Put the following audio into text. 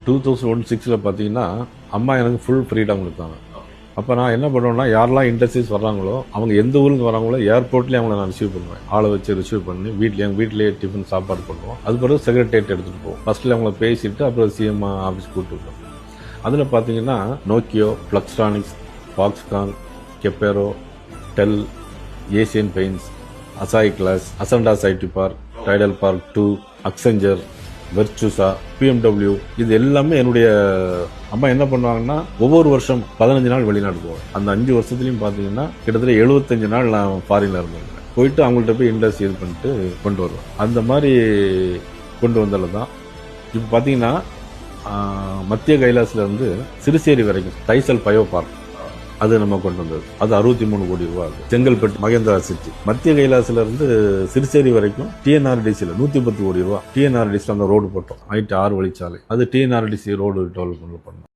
2016 பார்த்தீங்கன்னா அம்மா எனக்கு ஃபுல் ஃப்ரீடம் கொடுத்தாங்க. அப்போ நான் என்ன பண்ணுவேன்னா, யாரெல்லாம் இண்டஸ்ட்ரீஸ் வர்றாங்களோ அவங்க எந்த ஊருக்கு வராங்களோ ஏர்போர்ட்லேயே அவங்கள நான் ரிசீவ் பண்ணுவேன். ஆளை வச்சு ரிசீவ் பண்ணி எங்கள் வீட்லேயே டிஃபன் சாப்பாடு பண்ணுவோம். அது பிறகு செக்ரட்டரியேட் எடுத்துகிட்டு போவோம். ஃபர்ஸ்ட்டில் அவங்கள பேசிட்டு அப்புறம் சிஎம் ஆஃபீஸ் கூப்பிட்டு போவோம். அதில் பார்த்தீங்கன்னா நோக்கியோ, ஃப்ளக்ஸ்ட்ரானிக்ஸ், ஃபாக்ஸ்கான், கெப்பேரோ, Dell, Asian Paints, Asahi Glass, Ascendas IT Park, Tidel Park 2, Accenture, Virtusa, BMW, இது எல்லாமே என்னுடைய அம்மா என்ன பண்ணுவாங்கன்னா, ஒவ்வொரு வருஷம் 15 நாள் வெளிநாடு போவேன். அந்த 5 வருஷத்துலையும் பார்த்தீங்கன்னா கிட்டத்தட்ட 75 நாள் நான் ஃபாரின்ல இருந்தேன். போயிட்டு அவங்கள்ட்ட போய் இண்டஸ்ட்ரி இது பண்ணிட்டு கொண்டு வருவேன். அந்த மாதிரி கொண்டு வந்ததில் தான் இப்போ பார்த்தீங்கன்னா மத்திய கைலாசில் இருந்து சிறுசேரி வரைக்கும் டைசல் பயோ பார்க் அது நம்ம கொண்டு வந்தது. அது 63 கோடி ரூபாய். செங்கல்பட்டு மகேந்திரா சிட்டி மத்திய கைலாசில இருந்து சிறுசேரி வரைக்கும் TNRDCல 110 கோடி ரூபாய். TNRDCல அந்த ரோடு போட்டோம். 6 வழிச்சாலை. அது TNRDC ரோடு டெவலப்மெண்ட் பண்ணோம்.